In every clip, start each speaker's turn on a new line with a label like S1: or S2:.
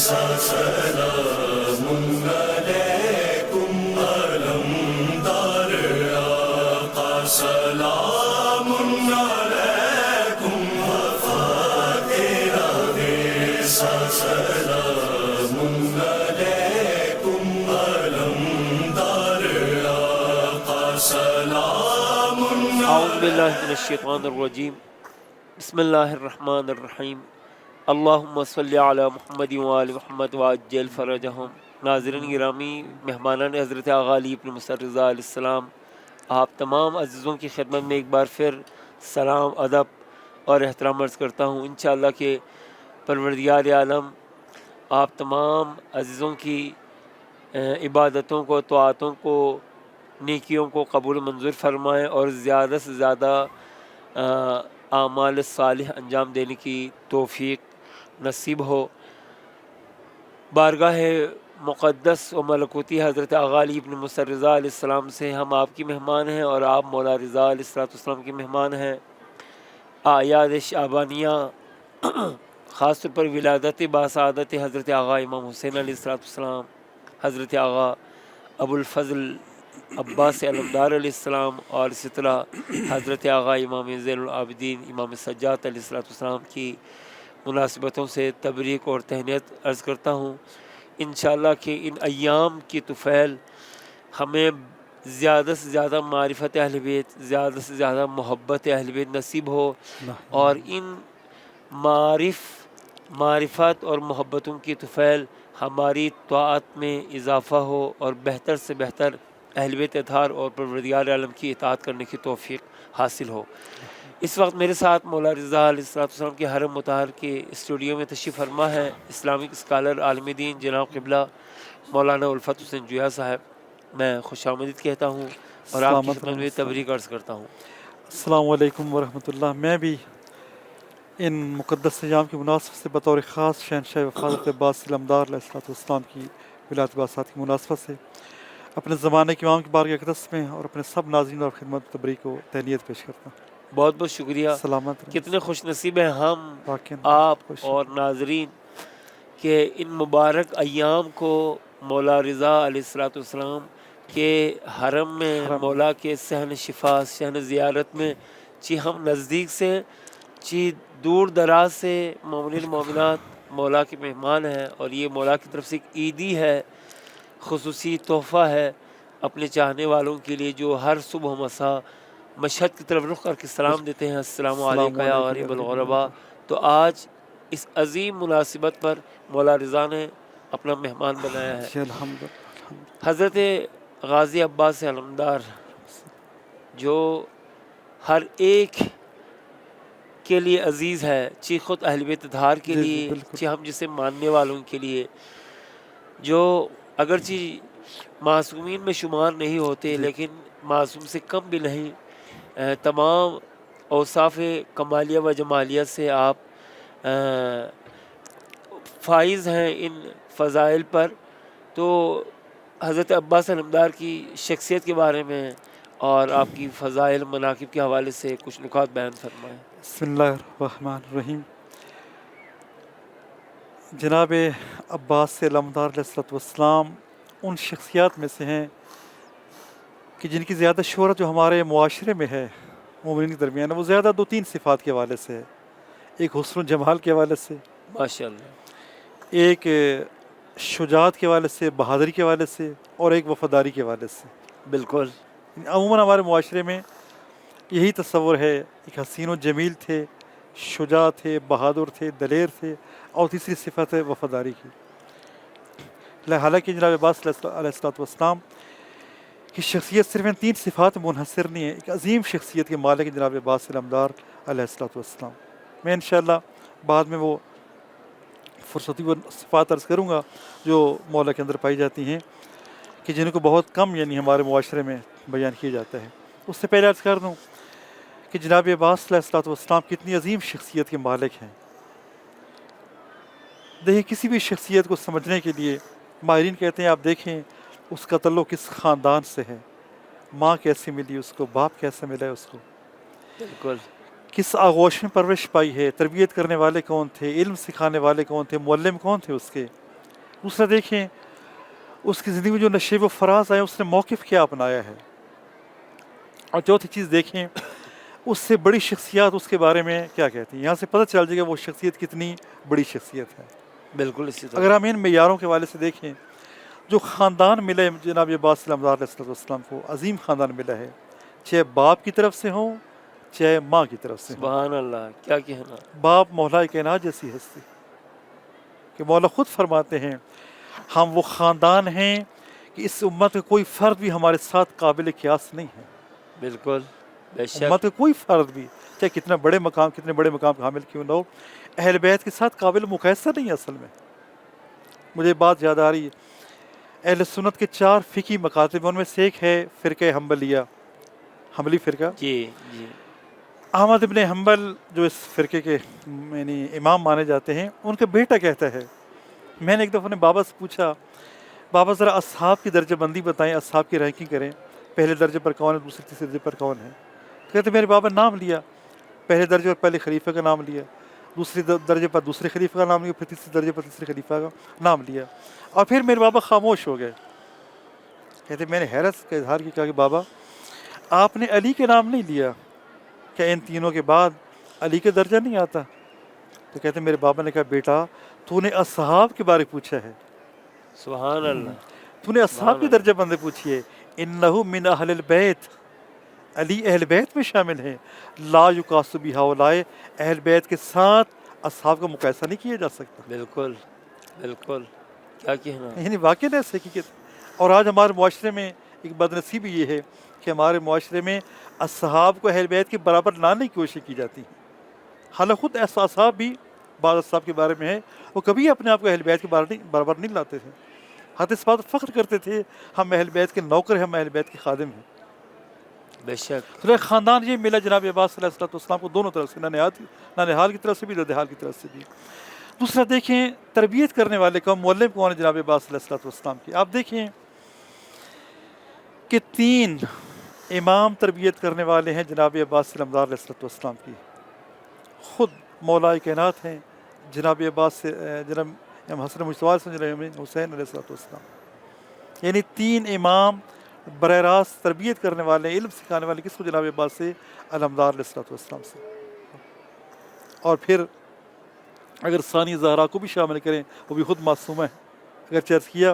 S1: سلام علیکم علمدار آقا سلام علیکم وفات رئیسا سلام علیکم علمدار آقا سلام
S2: اعوذ باللہ من الشیطان الرجیم بسم اللہ الرحمن الرحیم اللہم صلی علی محمد وآل محمد وعجل فرجہم۔ ناظرین گرامی، مہمانان حضرت آغا علی بن موسیٰ رضا علیہ السلام، آپ تمام عزیزوں کی خدمت میں ایک بار پھر سلام، ادب اور احترام عرض کرتا ہوں۔ انشاءاللہ کہ پروردگار عالم آپ تمام عزیزوں کی عبادتوں کو، طاعتوں کو، نیکیوں کو قبول منظور فرمائیں اور زیادہ سے زیادہ اعمال صالح انجام دینے کی توفیق نصیب ہو۔ بارگاہ مقدس و ملکوتی حضرت آغا علی بن موسیٰ رضا علیہ السلام سے ہم آپ کی مہمان ہیں اور آپ مولا رضا علیہ السلام کی مہمان ہیں۔ اعیاد شعبانیہ، خاص طور پر ولادت باسعادت حضرت آغا امام حسین علیہ السلام، حضرت آغا ابو الفضل عباس علمدار علیہ السلام، اور اسی طرح حضرت آغا امام زین العابدین امام سجاد علیہ السلام کی مناسبتوں سے تبریک اور تہنیت عرض کرتا ہوں۔ انشاءاللہ کہ ان ایام کی طفیل ہمیں زیادہ سے زیادہ معرفت اہل بیت، زیادہ سے زیادہ محبت اہل بیت نصیب ہو، اور ان معرفت اور محبتوں کی طفیل ہماری طاعت میں اضافہ ہو اور بہتر سے بہتر اہل بیت اطہار اور پروردگار عالم کی اطاعت کرنے کی توفیق حاصل ہو۔ اس وقت میرے ساتھ مولا رضا علیہ السلام کے حرم مطہر کے اسٹوڈیو میں تشریف فرما ہے اسلامک اسکالر، عالم دین جناب قبلہ مولانا الفت حسین جویا صاحب۔ میں خوش آمدید کہتا ہوں اور آپ کی خدمت میں تبریک عرض کرتا ہوں۔
S3: السلام علیکم ورحمۃ اللہ۔ میں بھی ان مقدس ایام کی مناسبت سے بطور خاص شہنشاہ وفادت عباس علمدار علیہ السلام کی ولادت باسات کی مناسبت سے اپنے زمانے کے امام کی بارگاہ اقدس میں اور اپنے سب ناظرین اور خدمت تبریک و تہنیت پیش کرتا ہوں۔
S2: بہت بہت شکریہ۔
S3: سلامت
S2: کتنے خوش نصیب ہیں ہم،
S3: واقعاً
S2: آپ
S3: خوش
S2: اور ناظرین کہ ان مبارک ایام کو مولا رضا علیہ السلام کے حرم میں مولا کے صحن شفا، صحن زیارت میں چی ہم نزدیک سے چی دور دراز سے مومنین مومنات مولا کے مہمان ہیں، اور یہ مولا کی طرف سے ایک عیدی ہے، خصوصی تحفہ ہے اپنے چاہنے والوں کے لیے، جو ہر صبح و مساء مشہد کی طرف رخ کر کے سلام دیتے ہیں، السلام علیکم یا غریب الغرباء۔ تو آج اس عظیم مناسبت پر مولا رضا نے اپنا مہمان بنایا ہے۔ حضرت غازی عباس علمدار جو ہر ایک کے لیے عزیز ہے، چی خود اہل بیت اطہار کے لیے، چی ہم جسے ماننے والوں کے لیے، جو اگرچہ معصومین میں شمار نہیں ہوتے لیکن معصوم سے کم بھی نہیں، تمام اوصاف کمالیہ و جمالیہ سے آپ فائز ہیں ان فضائل پر۔ تو حضرت عباس علمدار کی شخصیت کے بارے میں اور آپ کی فضائل مناقب کے حوالے سے کچھ نکات بیان فرمائیں۔
S3: بسم اللہ الرحمن الرحیم۔ جناب عباس علمدار علیہ السلام ان شخصیات میں سے ہیں کہ جن کی زیادہ شہرت جو ہمارے معاشرے میں ہے مومنین کے درمیان، وہ زیادہ دو تین صفات کے حوالے سے ہے۔ ایک حسن و جمال کے حوالے سے،
S2: ماشاءاللہ،
S3: ایک شجاعت کے حوالے سے، بہادری کے حوالے سے، اور ایک وفاداری کے حوالے سے۔
S2: بالکل
S3: عموماً ہمارے معاشرے میں یہی تصور ہے، ایک حسین و جمیل تھے، شجاع تھے، بہادر تھے، دلیر تھے، اور تیسری صفت ہے وفاداری کی۔ حالانکہ جناب عباس علیہ السلام کی شخصیت صرف ان تین صفات میں منحصر نہیں ہے، ایک عظیم شخصیت کے مالک ہے جناب عباس علمدار علیہ السلام۔ میں انشاءاللہ بعد میں وہ فرصتی و صفات عرض کروں گا جو مولا کے اندر پائی جاتی ہیں کہ جن کو بہت کم ہمارے معاشرے میں بیان کیا جاتا ہے۔ اس سے پہلے عرض کر دوں کہ جناب عباس علیہ السلام کتنی عظیم شخصیت کے مالک ہیں۔ دیکھیں، کسی بھی شخصیت کو سمجھنے کے لیے ماہرین کہتے ہیں آپ دیکھیں اس کا تعلق کس خاندان سے ہے، ماں کیسے ملی اس کو، باپ کیسے ملا ہے اس کو،
S2: بالکل
S3: کس آغوش میں پرورش پائی ہے، تربیت کرنے والے کون تھے، علم سکھانے والے کون تھے، معلم کون تھے اس کے، دوسرا دیکھیں اس کی زندگی میں جو نشیب و فراز آئے اس نے موقف کیا اپنایا ہے. اور چوتھی چیز دیکھیں اس سے بڑی شخصیات اس کے بارے میں کیا کہتی ہیں. یہاں سے پتہ چل جائے گا وہ شخصیت کتنی بڑی شخصیت ہے.
S2: بالکل اسی طرح.
S3: اگر ہم ان معیاروں کے حوالے سے دیکھیں جو خاندان ملا ہے جناب عباس صلی علیہ وسلم کو، عظیم خاندان ملا ہے، چاہے باپ کی طرف سے ہوں چاہے ماں کی طرف سے ہوں.
S2: سبحان اللہ، کیا کہنا.
S3: باپ مولا کائنات جیسی ہستی کہ مولا خود فرماتے ہیں ہم وہ خاندان ہیں کہ اس امت کا کوئی فرد بھی ہمارے ساتھ قابل قیاس نہیں ہے.
S2: بالکل بے شک.
S3: امت کا کوئی فرد بھی چاہے کتنے بڑے مقام کا حامل کیوں نہ ہو، اہل بیت کے ساتھ قابل مقایسہ نہیں ہے. اصل میں مجھے بات یاد آ رہی ہے، اہل سنت کے 4 فقہی مکاتب، ان میں سے ایک ہے فرقہ حنبلی فرقہ.
S2: جی جی.
S3: احمد ابن حنبل جو اس فرقے کے یعنی امام مانے جاتے ہیں، ان کا بیٹا کہتا ہے، میں نے ایک دفعہ اپنے بابا سے پوچھا بابا ذرا اصحاب کی درجہ بندی بتائیں، اصحاب کی رینکنگ کریں، پہلے درجے پر کون ہے، دوسرے تیسرے درجے پر کون ہے. کہتے میرے بابا نام لیا، پہلے درجے پر پہلے خلیفہ کا نام لیا، دوسرے درجے پر دوسرے خلیفہ کا نام لیا، پھر تیسرے درجے پر تیسرے خلیفہ کا نام لیا، اور پھر میرے بابا خاموش ہو گئے. کہتے میں نے حیرت کا اظہار کیا کہ بابا آپ نے علی کے نام نہیں لیا، کیا ان تینوں کے بعد علی کا درجہ نہیں آتا؟ تو کہتے میرے بابا نے کہا بیٹا تو نے اصحاب کے بارے پوچھا ہے،
S2: سبحان اللہ.
S3: تو نے اصحاب کی درجہ بندی پوچھی ہے. انہو من اہل البیت، علی اہل بیت میں شامل ہیں. لا یقاس بہؤلاء، اہل بیت کے ساتھ اصحاب کا مقایسہ نہیں کیا جا سکتا.
S2: بالکل بالکل، کیا کہنا.
S3: یعنی واقعی ایسے حقیقت. اور آج ہمارے معاشرے میں ایک بدنصیبی یہ ہے کہ ہمارے معاشرے میں اصحاب کو اہل بیت کے برابر لانے کی کوشش کی جاتی ہے. حالانکہ خود ایسا اصحاب بھی بعض اصحاب کے بارے میں ہے وہ کبھی اپنے آپ کو اہل بیت کے برابر نہیں لاتے تھے. حتی اس بات فخر کرتے تھے ہم اہل بیت کے نوکر ہیں، ہم اہل بیت کے خادم ہیں.
S2: بے شک.
S3: تو خاندان یہ ملا جناب عباس صلی اللہ علیہ وسلم کو دونوں طرف سے، نانحال کی طرف سے بھی ددحال کی طرف سے بھی. دوسرا دیکھیں تربیت کرنے والے کون، معلم کون ہے جناب عباس صلی اللہ علیہ وسلم کی. آپ دیکھیں کہ 3 امام تربیت کرنے والے ہیں جناب عباس صلی اللہ علیہ وسلم کی. خود مولا کائنات ہیں جناب عباس سے، جناب امام حسن مجتبی سے، جناب حسین علیہ السلام. یعنی 3 امام براہ راست تربیت کرنے والے، علم سکھانے والے کس کو، جناب عباس سے علمدار علیہ السلام سے. اور پھر اگر ثانی زہرا کو بھی شامل کریں وہ بھی خود معصومہ ہے. اگر چرچ کیا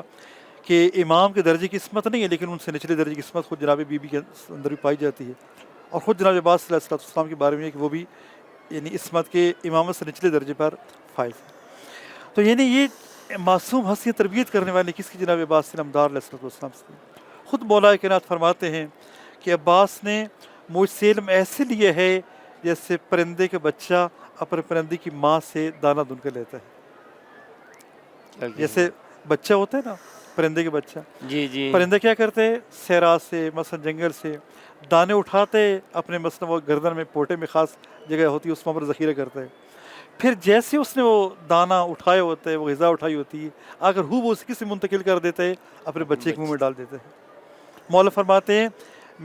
S3: کہ امام کے درجے کی عصمت نہیں ہے لیکن ان سے نچلے درجے کی عصمت خود جناب بی بی کے اندر بھی پائی جاتی ہے. اور خود جناب عباس صلی اللہ علیہ وسلم کے بارے میں ہے کہ وہ بھی یعنی عصمت کے امامت سے نچلے درجے پر فائز ہے. تو یعنی یہ معصوم حیثیت تربیت کرنے والے کس کی، جناب عباس سے علمدار علیہ السلام سے. خود مولا کائنات فرماتے ہیں کہ عباس نے مجھ سے علم ایسے لیا ہے جیسے پرندے کا بچہ اپنے پرندے کی ماں سے دانہ دن کر لیتا ہے. جیسے بچہ ہوتا ہے نا پرندے کے بچہ،
S2: جی جی.
S3: پرندے کیا کرتے ہیں، صحرا سے مثلا جنگل سے دانے اٹھاتے اپنے مثلا وہ گردن میں پوٹے میں خاص جگہ ہوتی ہے اس پر ذخیرہ کرتے ہیں. پھر جیسے اس نے وہ دانہ اٹھائے ہوتے ہیں، وہ غذا اٹھائی ہوتی ہے، اگر وہ اس کسی منتقل کر دیتے ہیں اپنے بچے کے منہ میں ڈال دیتے ہیں. مولا فرماتے ہیں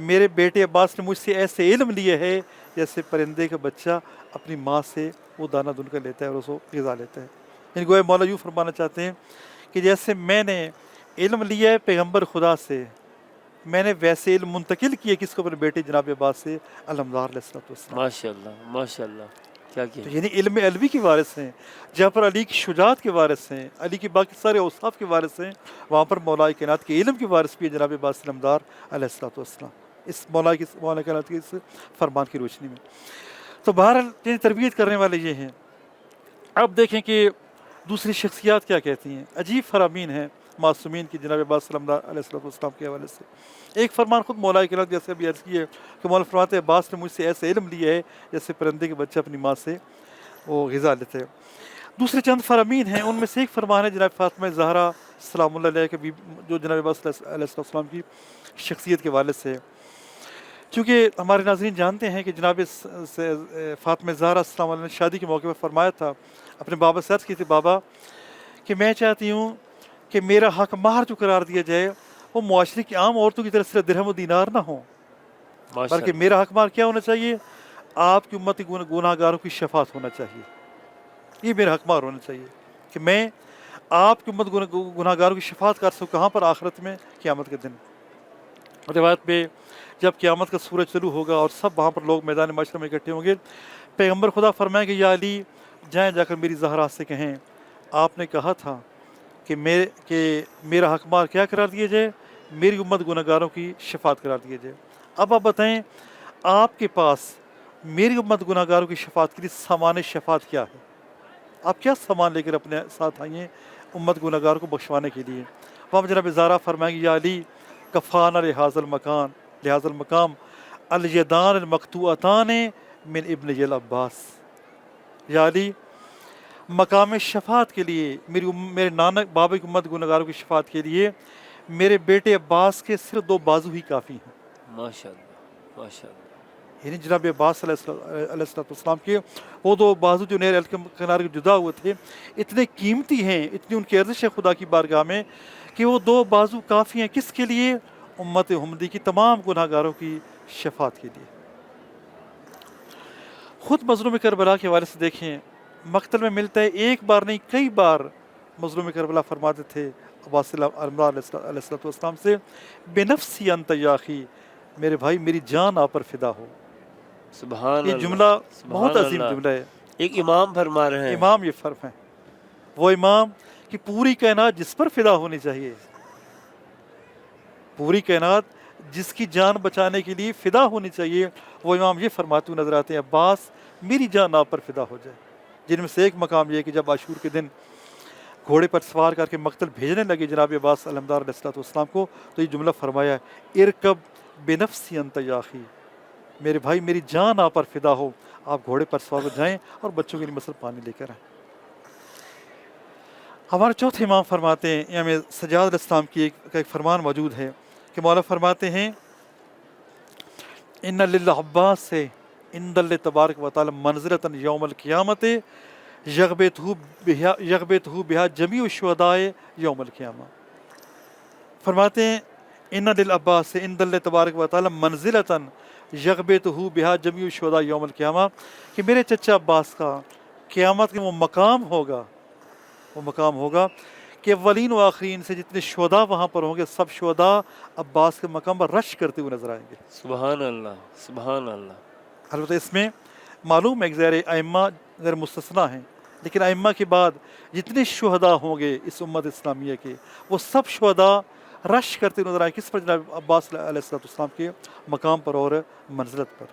S3: میرے بیٹے عباس نے مجھ سے ایسے علم لیے ہے جیسے پرندے کا بچہ اپنی ماں سے وہ دانہ دن کر لیتا ہے اور اس کو غذا لیتا ہے. یعنی گویا مولا یوں فرمانا چاہتے ہیں کہ جیسے میں نے علم لیا ہے پیغمبر خدا سے، میں نے ویسے علم منتقل کیا کس کو، اپنے بیٹے جناب عباس سے علمدار علیہ السلام.
S2: ماشاء اللہ ماشاء اللہ، کیا
S3: تو یعنی علم علوی کے وارث ہیں. جہاں پر علی کی شجاعت کے وارث ہیں، علی کی باقی سارے اوصاف کے وارث ہیں، وہاں پر مولا کائنات کے علم کے وارث بھی ہے جناب عباس علمدار علیہ السلام، اس مولا کائنات کے اس فرمان کی روشنی میں. تو بہرحال تربیت کرنے والے یہ ہیں. اب دیکھیں کہ دوسری شخصیات کیا کہتی ہیں. عجیب فرامین ہیں معصومین کی جناب عباس علمدار علیہ السلام کے حوالے سے. ایک فرمان خود مولا کائنات جیسے ابھی عرض کی ہے کہ مولا فرماتے ہیں عباس نے مجھ سے ایسے علم لیا ہے جیسے پرندے کے بچہ اپنی ماں سے وہ غذا لیتے ہیں. دوسرے چند فرامین ہیں، ان میں سے ایک فرمان ہے جناب فاطمہ زہرا سلام اللہ علیہ کے جو جناب عباس علیہ السلام کی شخصیت کے والد سے. چونکہ ہمارے ناظرین جانتے ہیں کہ جناب فاطمہ زہرا سلام اللہ نے شادی کے موقع پر فرمایا تھا، اپنے بابا سے عرض کی تھی بابا کہ میں چاہتی ہوں کہ میرا حق مہر جو قرار دیا جائے وہ معاشرے کی عام عورتوں کی طرف سے درہم و دینار نہ ہوں، بلکہ میرا حق مہر کیا ہونا چاہیے، آپ کی امت گناہ گاروں کی شفاعت ہونا چاہیے. یہ میرا حق مہر ہونا چاہیے کہ میں آپ کی امت گناہ گاروں کی شفاعت کر سکو کہاں پر؟ آخرت میں، قیامت کے دن۔ روایت پہ جب قیامت کا سورج طلوع ہوگا اور سب وہاں پر لوگ میدان معاشرہ میں اکٹھے ہوں گے، پیغمبر خدا فرمائیں کہ یا علی جائیں جا کر میری زہرا سے کہیں آپ نے کہا تھا کہ میرا حق مال کیا قرار دیا جائے؟ میری امت گناہ گاروں کی شفاعت قرار دیا جائے۔ اب آپ بتائیں آپ کے پاس میری امت گناہ گاروں کی شفاعت کے لیے سامان شفاعت کیا ہے؟ آپ کیا سامان لے کر اپنے ساتھ آئیے امت گناہ گاروں کو بخشوانے کے لیے؟ وہاں جناب زہرا فرمائیں گے یا علی کفانہ لحاظ المقام الیدان المقطوعتان من ابن عباس، یا علی مقام شفاعت کے لیے میرے نانا بابا کی امت گناہ گاروں کی شفاعت کے لیے میرے بیٹے عباس کے صرف 2 بازو ہی کافی ہیں۔
S2: ماشاءاللہ ماشاءاللہ۔
S3: یعنی جناب عباس علیہ السلام کے وہ 2 بازو جو نہر کے کنارے جدا ہوئے تھے اتنے قیمتی ہیں، اتنی ان کی ارزش ہے خدا کی بارگاہ میں کہ وہ 2 بازو کافی ہیں۔ کس کے لیے؟ امت محمدی کی تمام گناہ گاروں کی شفاعت کے لیے۔ خود مظلوم کربلا کے حوالے سے دیکھیں، مقتل میں ملتا ہے ایک بار نہیں کئی بار مظلوم کربلا فرماتے تھے عباس علیہ السلام سے بے نفسی انت یا اخی، میرے بھائی میری جان آپ پر فدا ہو۔
S2: سبحان
S3: یہ
S2: اللہ،
S3: جملہ بہت
S2: سبحان
S3: عظیم
S2: اللہ۔
S3: جملہ ہے۔
S2: ایک امام فرما رہے ہیں،
S3: امام یہ فرق ہے، وہ امام کہ پوری کائنات جس پر فدا ہونی چاہیے، پوری کائنات جس کی جان بچانے کے لیے فدا ہونی چاہیے، وہ امام یہ فرماتے ہوئے نظر آتے ہیں عباس میری جان آپ پر فدا ہو جائے۔ جن میں سے ایک مقام یہ ہے کہ جب عاشور کے دن گھوڑے پر سوار کر کے مقتل بھیجنے لگے جناب عباس علمدار علیہ السلام کو، تو یہ جملہ فرمایا ارکب بنفسی انت یا اخی، میرے بھائی میری جان آپ پر فدا ہو، آپ گھوڑے پر سوار ہو جائیں اور بچوں کے لیے مثلا پانی لے کر آئیں۔ ہمارے چوتھے امام فرماتے ہیں، امام سجاد علیہ السلام کی ایک فرمان موجود ہے کہ مولا فرماتے ہیں ان للعباس سے عند اللہ تبارک و تعالی منزلۃ یوم القیامت یغبطہ بہا جمیع الشہداء یوم القیامہ۔ فرماتے ہیں ان للعباس سے عند اللہ تبارک و تعالی منزلۃ یغبطہ بہا جمیع الشہداء یوم القیامہ، کہ میرے چچا عباس کا قیامت کے وہ مقام ہوگا کہ اولین و آخرین سے جتنے شہداء وہاں پر ہوں گے سب شہداء عباس کے مقام پر رش کرتے ہوئے نظر آئیں گے۔
S2: سبحان اللہ سبحان اللہ۔
S3: البتہ اس میں معلوم ہے کہ ظاہر ائمہ غیر مستثنیٰ ہیں، لیکن ائمہ کے بعد جتنے شہداء ہوں گے اس امت اسلامیہ کے وہ سب شہداء رش کرتے نظر آئیں۔ کس پر؟ جناب عباس علیہ السلام کے مقام پر اور منزلت پر۔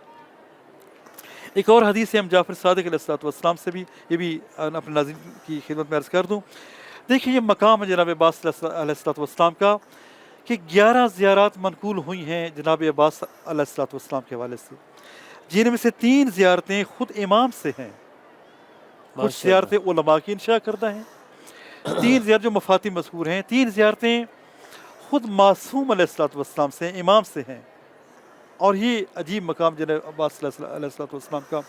S3: ایک اور حدیث ہے ہم جعفر صادق علیہ السلام سے بھی، یہ بھی اپنے ناظرین کی خدمت میں عرض کر دوں۔ دیکھیے یہ مقام ہے جناب عباس علیہ السلام کا کہ 11 زیارات منقول ہوئی ہیں جناب عباس علیہ السلام کے حوالے سے، جن میں سے 3 زیارتیں خود امام سے ہیں، کچھ زیارتیں علماء کی انشاء کردہ ہیں، 3 زیارت جو مفاتی مذکور ہیں، 3 زیارتیں خود معصوم علیہ السلام سے ہیں، امام سے ہیں۔ اور یہ عجیب مقام جناب عباس علیہ السلام کا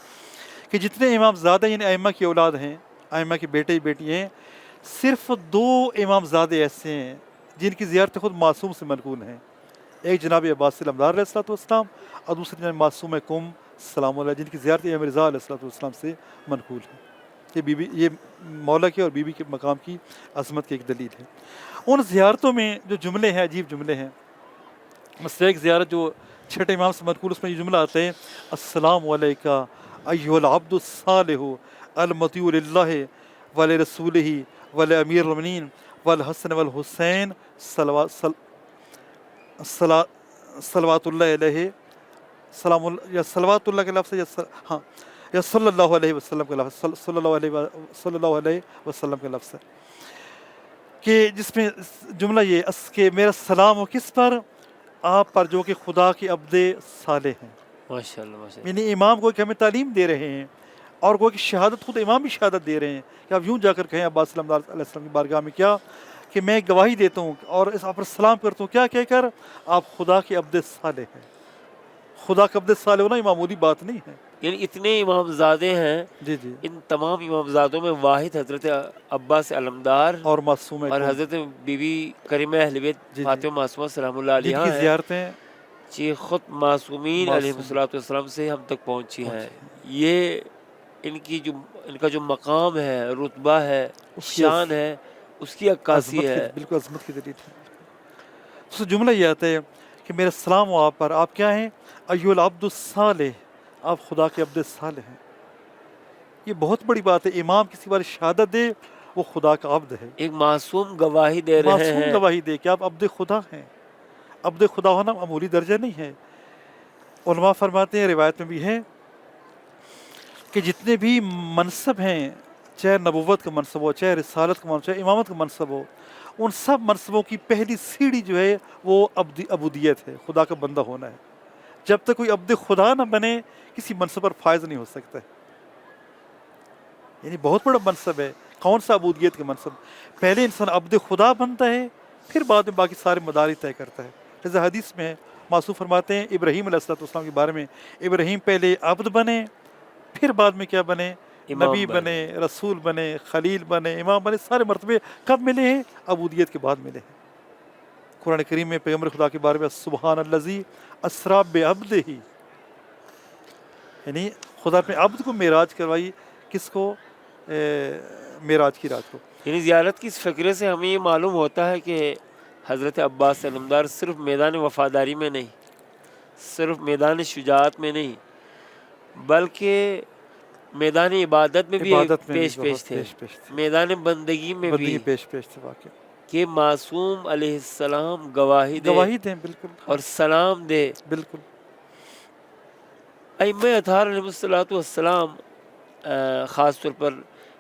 S3: کہ جتنے امام زادہ یعنی ائمہ کی اولاد ہیں، ائمہ کے بیٹے بیٹی ہیں، صرف 2 امام زادے ایسے ہیں جن کی زیارت خود معصوم سے منقول ہیں، ایک جناب عباس علمدار علیہ السلام اور دوسرے جناب معصوم قم سلام اللہ، جن کی زیارت امام رضا علیہ السلام سے منقول ہے۔ یہ مولا کے اور بی بی کے مقام کی عظمت کی ایک دلیل ہے۔ ان زیارتوں میں جو جملے ہیں عجیب جملے ہیں، مثلا ایک زیارت جو 6 امام سے منقول، اس میں یہ جملہ آتا ہے السلام علیکہ ایھا العبد الصالح المطیع للہ ولرسولہ ولامیر المؤمنین والحسن والحسین صلوات اللہ علیہ یا صلوات اللہ کا لفظ یا صلی اللہ علیہ وسلم کا لفظ، صلی اللہ علیہ وسلم کا لفظ ہے کہ جس میں جملہ یہ کہ میرا سلام ہو کس پر؟ آپ پر جو کہ خدا کے عبد صالح ہیں۔
S2: ماشاءاللہ ماشاءاللہ۔
S3: یعنی امام کو کہ ہمیں تعلیم دے رہے ہیں اور وہ کہ شہادت خود امام بھی شہادت دے رہے ہیں کہ آپ یوں جا کر کہیں عباس علیہ السلام کی بارگاہ میں کیا کہ میں گواہی دیتا ہوں اور اس آپ پر سلام کرتا ہوں، کیا کہہ کر آپ خدا کے عبد صالح ہیں۔ خدا کا عبد صالح ہونا یہ معمولی بات نہیں ہے۔
S2: یعنی اتنے امام زادے ہیں،
S3: جی جی،
S2: ان تمام امام زادوں میں واحد حضرت عباس علمدار
S3: اور معصوم
S2: اور حضرت بی بی کریمہ اہل بیت فاطمہ معصومہ سلام اللہ علیہ
S3: جن کی زیارتیں
S2: جی خود معصومین علیہ السلام سے ہم تک پہنچی ہیں۔ یہ ان کا جو مقام ہے، رتبہ ہے، شان ہے، اس کی عکاسی
S3: عظمت کی،
S2: ہے.
S3: بالکل عظمت کی دلیل ہے. تو جملہ یہ آتا ہے کہ میرا سلام ہو آپ پر، آپ کیا ہیں؟ ایھا العبد الصالح، آپ خدا کے عبد صالح ہیں. یہ بہت بڑی بات ہے. امام کسی بار شہادت دے وہ خدا کا عبد ہے،
S2: ایک معصوم گواہی دے رہے
S3: معصوم
S2: ہیں.
S3: گواہی دے کہ آپ عبد خدا ہیں. عبد خدا ہونا معمولی درجہ نہیں ہے. علماء فرماتے ہیں، روایت میں بھی ہے کہ جتنے بھی منصب ہیں، چاہے نبوت کا منصب ہو، چاہے رسالت کا منصب، چاہے امامت کا منصب ہو، ان سب منصبوں کی پہلی سیڑھی جو ہے وہ عبودیت ہے، خدا کا بندہ ہونا ہے. جب تک کوئی عبد خدا نہ بنے کسی منصب پر فائز نہیں ہو سکتا. یعنی بہت بڑا منصب ہے. کون سا عبودیت کا منصب؟ پہلے انسان عبد خدا بنتا ہے، پھر بعد میں باقی سارے مدارج طے کرتا ہے. جیسے حدیث میں معصوم فرماتے ہیں ابراہیم علیہ السلام کے بارے میں، ابراہیم پہلے عبد بنے، پھر بعد میں کیا بنے؟ نبی
S2: امام
S3: بنے، رسول بنے، خلیل بنے، امام بنے. سارے مرتبے کب ملے ہیں؟ عبودیت کے بعد ملے ہیں. قرآن کریم میں پیغمبر خدا کے بارے میں سبحان الذی اسریٰ بعبدہ، یعنی خدا اپنے عبد کو معراج کروائی. کس کو؟ معراج کی رات کو.
S2: یعنی زیارت کی اس فقرے سے ہمیں یہ معلوم ہوتا ہے کہ حضرت عباس علمدار صرف میدان وفاداری میں نہیں، صرف میدان شجاعت میں نہیں، بلکہ میدان عبادت میں بھی
S3: عبادت میں بھی
S2: پیش پیش
S3: بہت
S2: تھے،
S3: پیش تھے،
S2: میدان بندگی میں بھی،
S3: بندگی پیش تھے. واقعہ
S2: کہ معصوم علیہ السلام گواہی دے
S3: گواہی دیں. بالکل
S2: اور سلام دے.
S3: بالکل.
S2: ائمہ اطہار علیہ السلام، خاص طور پر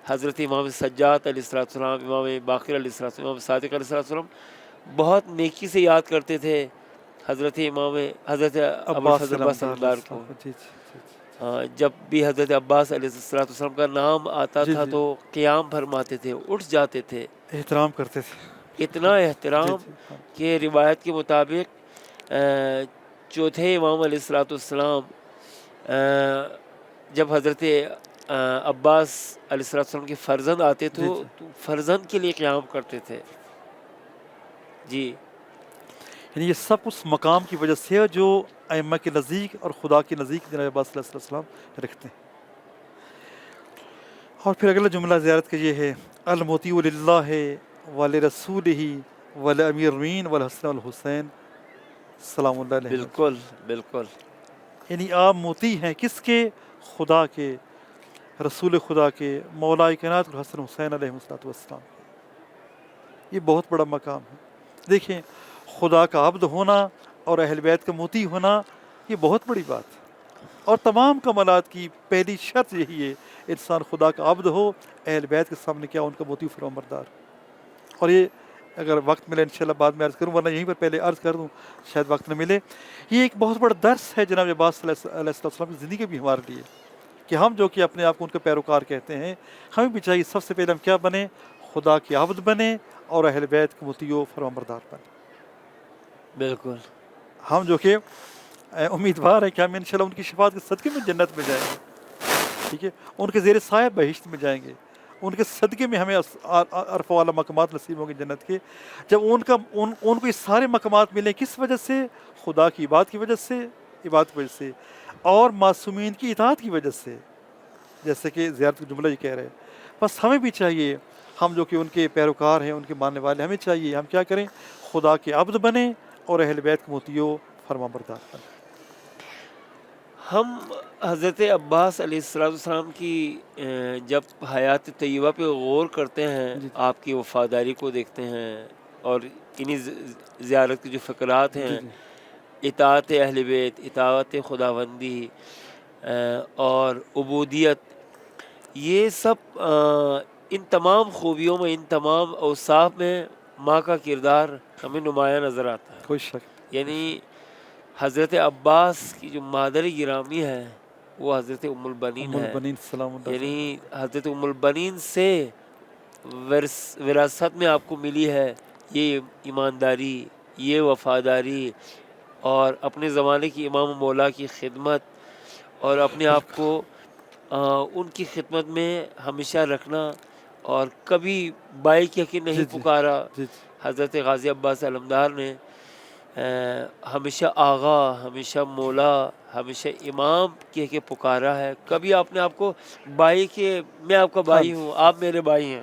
S2: حضرت امام سجاد علیہ السلام، امام باقر علیہ السلام، امام صادق علیہ السلام، بہت نیکی سے یاد کرتے تھے حضرت ابوالفضل عباس علمدار کو.
S3: جی
S2: جب بھی حضرت عباس علیہ السلام کا نام آتا
S3: جی
S2: تھا
S3: جی
S2: تو قیام فرماتے تھے، اٹھ جاتے تھے.
S3: احترام کرتے تھے.
S2: اتنا احترام
S3: جی ہاں.
S2: کہ روایت کے مطابق چوتھے امام علیہ السلام جب حضرت عباس علیہ السلام کے فرزند آتے
S3: جی
S2: تو فرزند کے لیے قیام کرتے تھے. جی.
S3: یعنی یہ سب اس مقام کی وجہ سے ہے جو ائمہ کے نزدیک اور خدا کے نزدیک جناب عباس علیہ السلام رکھتے ہیں. اور پھر اگلا جملہ زیارت کا یہ ہے، المطیع للہ ولرسولہ ولامیر المؤمنین والحسن والحسین سلام اللہ علیہ.
S2: بالکل بالکل.
S3: یعنی آپ مطیع ہیں کس کے؟ خدا کے، رسول خدا کے، مولا کائنات اور حسن حسین علیہ السلام. یہ بہت بڑا مقام ہے. دیکھیں، خدا کا عبد ہونا اور اہل بیت کا مطیع ہونا یہ بہت بڑی بات ہے. اور تمام کمالات کی پہلی شرط یہی ہے، انسان خدا کا عبد ہو، اہل بیت کے سامنے کیا ان کا مطیع فرمانبردار. اور یہ اگر وقت ملے انشاءاللہ بعد میں عرض کروں، ورنہ یہیں پر پہلے عرض کر دوں شاید وقت نہ ملے. یہ ایک بہت بڑا درس ہے جناب عباس علیہ السلام کی زندگی بھی ہمارے لیے، کہ ہم جو کہ اپنے آپ کو ان کے پیروکار کہتے ہیں، ہمیں بھی چاہیے سب سے پہلے ہم کیا بنیں؟ خدا کے عبد بنیں اور اہل بیت کے مطیع و فرمانبردار بنیں.
S2: بالکل.
S3: ہم جو کہ امیدوار ہیں کہ ہم انشاءاللہ ان کی شفاعت کے صدقے میں جنت میں جائیں گے. ٹھیک ہے، ان کے زیر سایہ بہشت میں جائیں گے، ان کے صدقے میں ہمیں عرف والا مقامات نصیب ہوں گے جنت کے. جب ان کو یہ سارے مقامات ملیں، کس وجہ سے؟ خدا کی عبادت کی وجہ سے اور معصومین کی اطاعت کی وجہ سے، جیسے کہ زیارت کا جملہ یہ کہہ رہے ہیں. بس ہمیں بھی چاہیے، ہم جو کہ ان کے پیروکار ہیں، ان کے ماننے والے، ہمیں چاہیے ہم کیا کریں؟ خدا کے عبد بنیں اور اہل بیت کے مطیع و فرمانبردار بنیں.
S2: ہم حضرت عباس علیہ السلام کی جب حیات طیبہ پہ غور کرتے ہیں، آپ کی وفاداری کو دیکھتے ہیں، اور انہی زیارت کے جو فقرات ہیں، اطاعت اہل بیت، اطاعت خداوندی اور عبودیت، یہ سب ان تمام خوبیوں میں، ان تمام اوصاف میں ماں کا کردار ہمیں نمایاں نظر آتا ہے.
S3: کوئی شک.
S2: یعنی حضرت عباس کی جو مادر گرامی ہے وہ حضرت ام البنین ہے.
S3: سلام اللہ.
S2: یعنی حضرت ام البنین سے وراثت میں آپ کو ملی ہے یہ ایمانداری، یہ وفاداری، اور اپنے زمانے کی امام مولا کی خدمت، اور اپنے آپ کو ان کی خدمت میں ہمیشہ رکھنا، اور کبھی بائی کہہ کے نہیں پکارا. حضرت غازی عباس علمدار نے ہمیشہ آغا، ہمیشہ مولا، ہمیشہ امام کہہ کے پکارا ہے. کبھی آپ نے آپ کو بھائی کہ میں آپ کا بھائی ہوں، آپ میرے بھائی ہیں.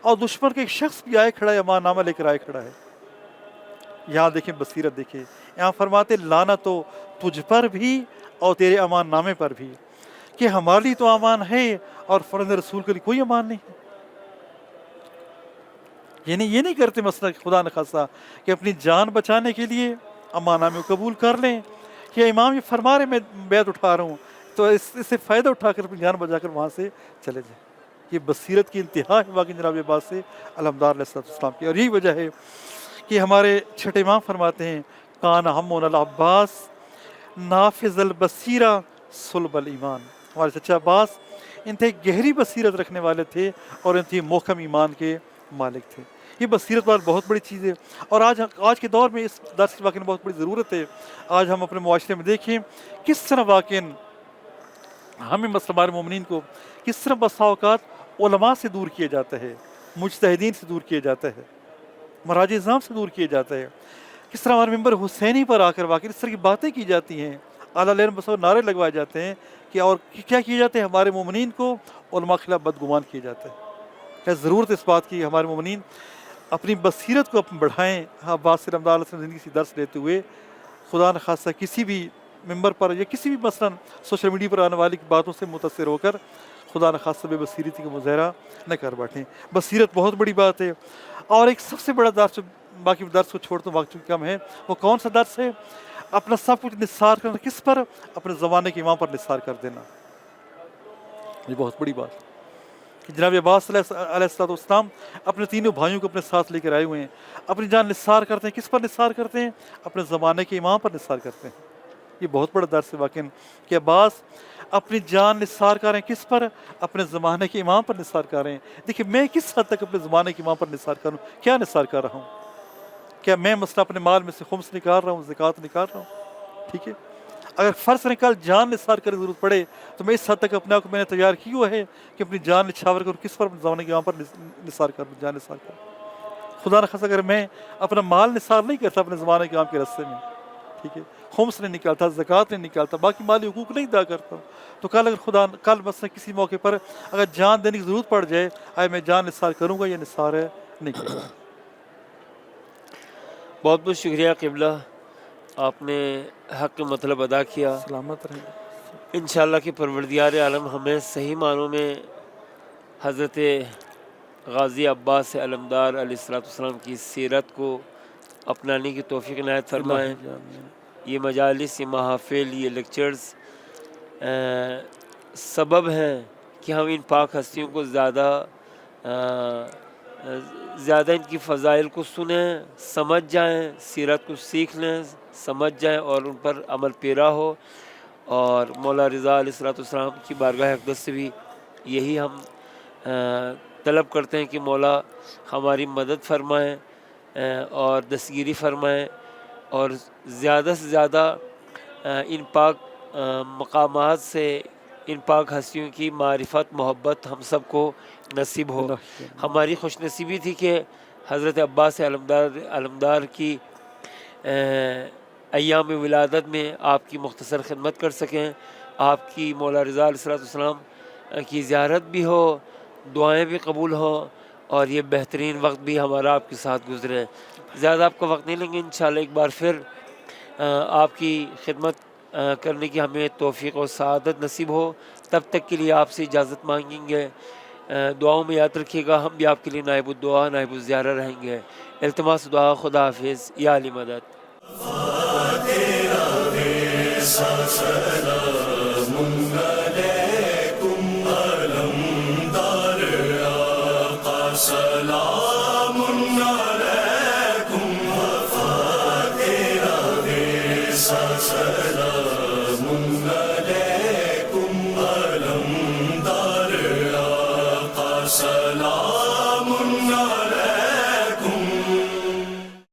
S3: اور دشمن کا ایک شخص بھی آئے کھڑا ہے, امان نامہ لے کر آئے کھڑا ہے. یہاں دیکھیں بصیرت دیکھیں, یہاں فرماتے لعنت تو تجھ پر بھی اور تیرے امان نامے پر بھی, کہ ہمارے لیے تو امان ہے اور فرزند رسول کے لیے کوئی امان نہیں ہے. یہ نہیں کرتے مثلا خدا نخواستہ کہ اپنی جان بچانے کے لیے امان نامے کو قبول کر لیں, کہ امام یہ فرما رہے میں بیعت اٹھا رہا ہوں تو اس سے فائدہ اٹھا کر اپنی جان بچا کر وہاں سے چلے جائیں. یہ بصیرت کی انتہا ہے واقعی جناب عباس سے علمدار علیہ السلام کی. اور یہی وجہ ہے کہ ہمارے چھٹے امام فرماتے ہیں کان ہمون العباس نافذ البصیرہ صلب الایمان. ہمارے چچا عباس انتہائی گہری بصیرت رکھنے والے تھے اور انتہائی محکم ایمان کے مالک تھے. یہ بصیرت والے بہت بڑی چیز ہے, اور آج کے دور میں اس درس کی واقعی بہت بڑی ضرورت ہے. آج ہم اپنے معاشرے میں دیکھیں کس طرح واقعی ہمیں مثلا ہمارے مومنین کو کس طرح بسا اوقات علماء سے دور کیا جاتا ہے, مجتہدین سے دور کیا جاتا ہے, مراجع نظام سے دور کیا جاتا ہے. کس طرح ہمارے ممبر حسینی پر آ کر واقعی اس طرح کی باتیں کی جاتی ہیں, اعلیٰ علیہ بس نعرے لگوائے جاتے ہیں کہ اور کیا کیے جاتے ہیں, ہمارے مومنین کو علماء کے خلاف بدگمان کیا جاتا ہے. کیا ضرورت اس بات کی ہمارے مومنین اپنی بصیرت کو بڑھائیں. عباس سے رمضان اللہ زندگی سے درس لیتے ہوئے خدا نخواستہ کسی بھی ممبر پر یا کسی بھی مثلا سوشل میڈیا پر آنے والی باتوں سے متاثر ہو کر خدا نخواستہ بے بصیرتی کا مظاہرہ نہ کر بیٹھیں. بصیرت بہت بڑی بات ہے. اور ایک سب سے بڑا درس, باقی درس کو چھوڑ تو وقت کم ہے, وہ کون سا درس ہے؟ اپنا سب کچھ نثار کرنا. کس پر؟ اپنے زمانے کے امام پر نثار کر دینا. یہ بہت بڑی بات ہے کہ جناب عباس علیہ السلام اپنے تینوں بھائیوں کو اپنے ساتھ لے کر آئے ہوئے ہیں, اپنی جان نثار کرتے ہیں. کس پر نثار کرتے ہیں؟ اپنے زمانے کے امام پر نثار کرتے ہیں. یہ بہت بڑا درس ہے واقعی کہ عباس اپنی جان نثار کر رہے ہیں. کس پر؟ اپنے زمانے کے امام پر نثار کر رہے ہیں. دیکھیں میں کس حد تک اپنے زمانے کے امام پر نثار کروں, کیا نثار کر رہا ہوں؟ کیا میں مثلا اپنے مال میں سے خمس نکال رہا ہوں, زکوٰۃ نکال رہا ہوں؟ ٹھیک ہے, اگر فرض نکال جان نثار کرنے کی ضرورت پڑے تو میں اس حد تک اپنے آپ کو میں نے تیار کی ہوا ہے کہ اپنی جان نچھاور کروں. کس پر؟ اپنے زمانے کے امام پر نثار کروں, جان نثار کروں. خدا نخواستہ اگر میں اپنا مال نثار نہیں کرتا اپنے زمانے کے امام کے راستے میں, ٹھیک ہے, خمس نہیں نکالتا, زکوٰۃ نہیں نکالتا, باقی مالی حقوق نہیں ادا کرتا ہوں, تو کل اگر کل مثلا کسی موقع پر اگر جان دینے کی ضرورت پڑ جائے, آئے میں جان نثار کروں گا یا نثار نہیں کروں گا.
S2: بہت بہت شکریہ قبلہ, آپ نے حق کا مطلب ادا کیا.
S3: سلامت رہے.
S2: انشاءاللہ کہ پروردگار عالم ہمیں صحیح معنوں میں حضرت غازی عباس علمدار علیہ السلام کی سیرت کو اپنانے کی توفیق عنایت فرمائیں. یہ مجالس, یہ محافل, یہ لیکچرز سبب ہیں کہ ہم ان پاک ہستیوں کو زیادہ ان کی فضائل کو سنیں, سمجھ جائیں, سیرت کو سیکھ لیں, سمجھ جائیں اور ان پر عمل پیرا ہو. اور مولا رضا علیہ السلام کی بارگاہ اقدس سے بھی یہی ہم طلب کرتے ہیں کہ مولا ہماری مدد فرمائیں اور دستگیری فرمائیں, اور زیادہ سے زیادہ ان پاک مقامات سے ان پاک ہستیوں کی معرفت محبت ہم سب کو نصیب ہو. ہماری خوش نصیبی تھی کہ حضرت عباس علمدار کی ایام ولادت میں آپ کی مختصر خدمت کر سکیں, آپ کی مولا رضا علیہ السلام کی زیارت بھی ہو, دعائیں بھی قبول ہوں, اور یہ بہترین وقت بھی ہمارا آپ کے ساتھ گزرے. زیادہ آپ کا وقت نہیں لیں گے, انشاءاللہ ایک بار پھر آپ کی خدمت کرنے کی ہمیں توفیق و سعادت نصیب ہو. تب تک کے لیے آپ سے اجازت مانگیں گے. دعاؤں میں یاد رکھیے گا, ہم بھی آپ کے لیے نائب الدعا نائب الزیارہ رہیں گے. التماس دعا, خدا حافظ, یا علی مدد.